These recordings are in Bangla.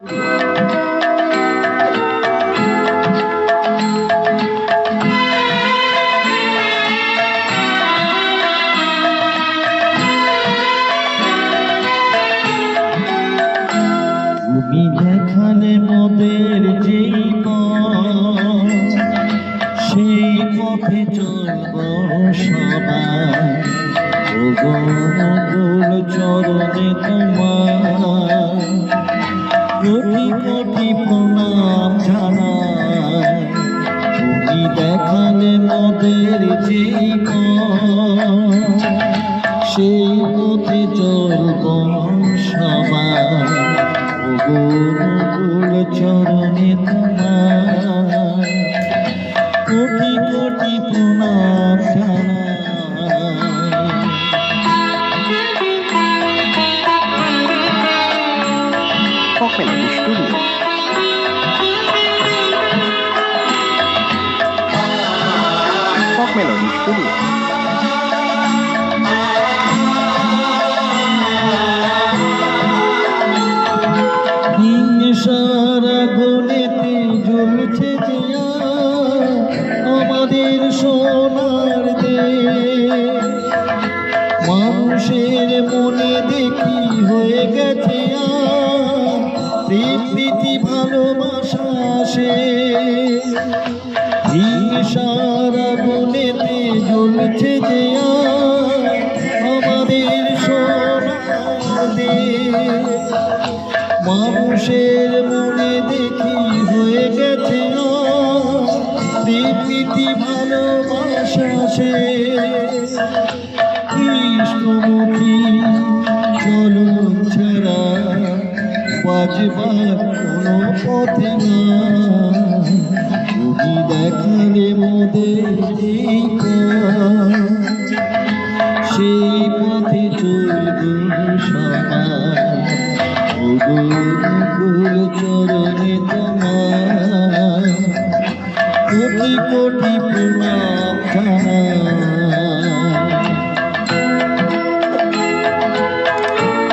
তুমি দেখালে মোদের যেই পথ, সেই পথে চলব সবাই। ওগো মুকুল চরণে তোমার কোটি কোটি প্রণাম জানাই। তুমি দেখালে মোদের যেই পথ, সেই পথে চলব সবাই। ওগো মুকুল চরণে তোমার কোটি কোটি প্রণাম জানাই। Pop Melody Studio. Pop Melody Studio. সারা গলেতে জ্বলছে জিয়া আমাদের সোনার দেশ। মানুষের মনে দেখি হয়ে গেছে প্রেম প্রীতি ভালোবাসা শেষ। সারা গলেতে জ্বলছে জিয়া আমাদের সোনার দেশ। মানুষের মনে দেখি হয়ে গেছে প্রীতি ভালোবাসা শেষ। কৃষ্ণমুখী চলন ছাড়া বাজবার কোনো পথে না। তুমি দেখালে মোদের এই পথ, সেই পথে চলব সবাই। ওগো মুকুল চরণে তোমার কোটি কোটি প্রণাম জানাই।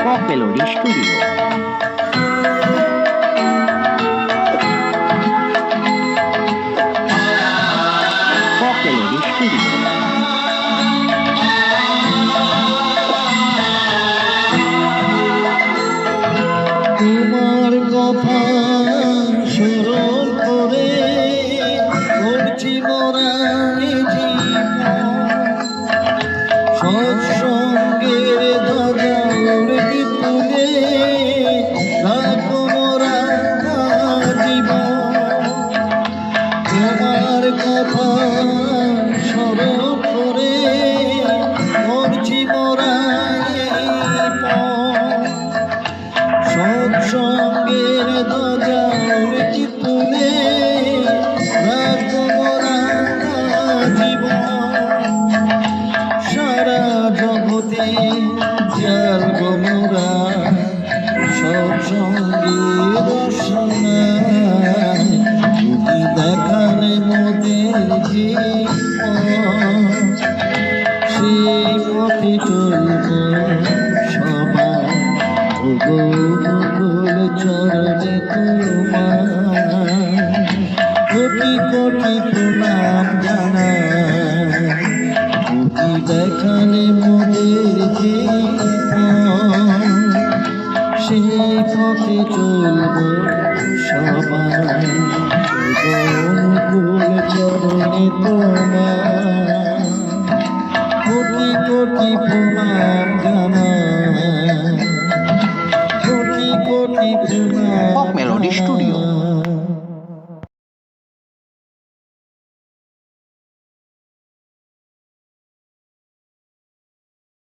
Pop Melody Studio. Pop Melody Studio. তোমার কথা স্মরণ করে করছি মোরা সৎসঙ্গের ধ্বজা উড়ে তুলে রাখো মোরা জীবন। তোমার কথা স্মরণ করে করছি মোরা সৎসঙ্গের ধ্বজা উড়ে তুলে রাখো মোরা জীবন। সারা জগতে চলব মোরা সৎসঙ্গের দর্শনায়। তুমি দেখালে মোদের যে পথ, সেই পথে চলব সবাই। ওগো মুকুল চরণে তোমার কোটি কোটি প্রণাম জানাই। তুমি দেখালে মোদের যে পথ, সেই পথে চলব সবাই। ওগো মুকুল চরণে তোমার কোটি কোটি